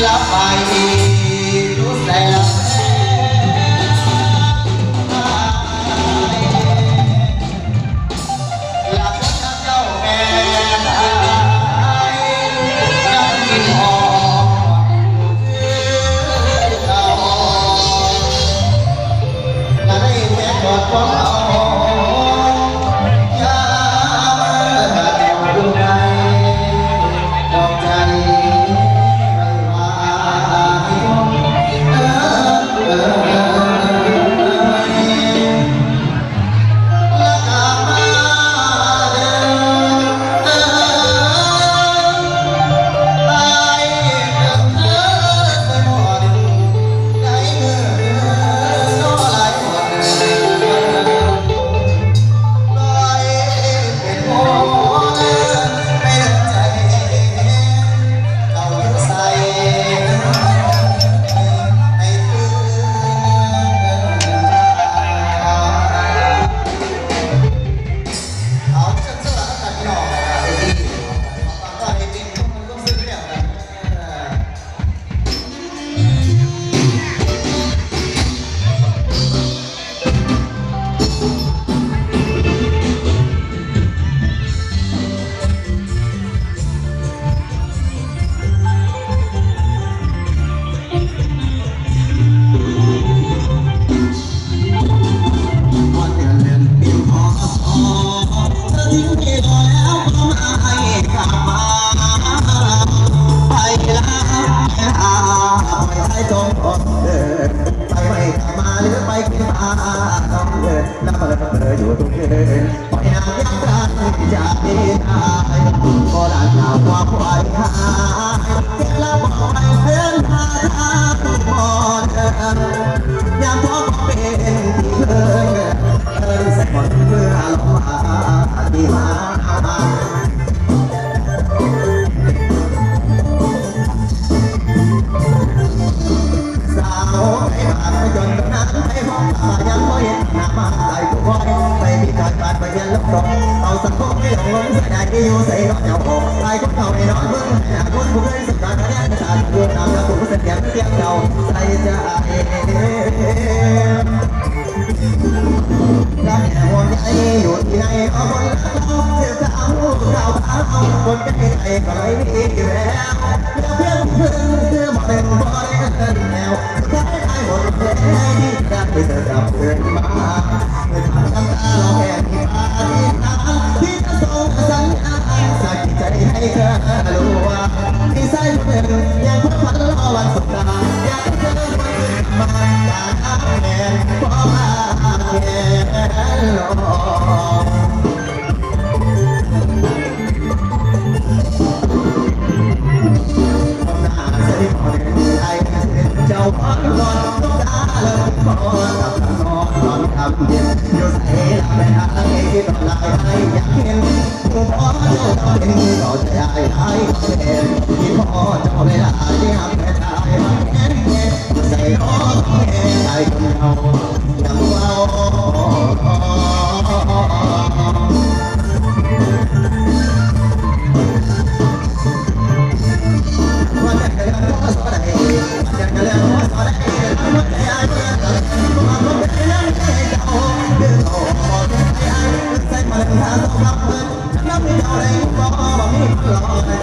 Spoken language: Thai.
แล้วไปรู้แต่ละหลับจากเจ้าแม่ได้ยังกินอ่อนเก่าและได้แค่กอดความเอาแล้วเปิดอยู่ทุกคืนปล่อยน้ำยักษ์รันจากนี้ได้พอหลานข่าวความไหวหายเก็บแล้วบอกไปเพื่อนหาทางบอลยามท้อก็เป็นที่เพิ่งใส่หมดเพื่อลงมาที่มาสาวไอ้บาดไปจนตรงนั้นไอ้ห้องยังไม่เห็นหน้ามาไอ้ทุกคนไปมีการบาดไปเย็นลบตกเอาสังคมไม่หลงล้มใส่ได้ที่อยู่ใส่รถเจ้าของไอ้คนเก่าไอ้น้อยมึงไอ้คนผู้เคยสักการะเนี่ยจะขาดดวงน้ำแล้วกูเสียงเสียงเก่าใส่ใจรักแห่งวันใจอยู่ที่ไหนเอาคนรักเราเสียสาวเราเอาคนใจใจก็ไม่มีแล้วเพื่อนเพื่อนเพื่อนมาเป็นบอยกันแนวสุดท้ายไอ้หมดเพลงที่จะไปเจอกับเพื่อนมาเมื่อทำน้ำตาเราแค่ที่มาที่ทางที่จะส่งสัญญาณสักใจให้เธอรู้ว่าที่ใส่เพื่อนยังเพื่อฝันรอวันสุดท้ายอยากเจอวันมาจากแม่พ่อมาแม่หลอกเจ้าพ่อนอนต้องตาเลิกก่อนกับนอนนอนทำเย็นอยู่ใส่ลำไปหาที่ต้องลายให้อยากเห็นผู้พ่อเจ้าต้องเป็นต่อใจให้เห็นที่พ่อเจ้าเวลาที่หักแต่ชายมาแค่เย็นใส่รอแค่ใจคนเฮายังเว้าใส่มาเล่นท่าสองรับเงินฉันรับไม่เอาอะไรก็บอกมีพลอย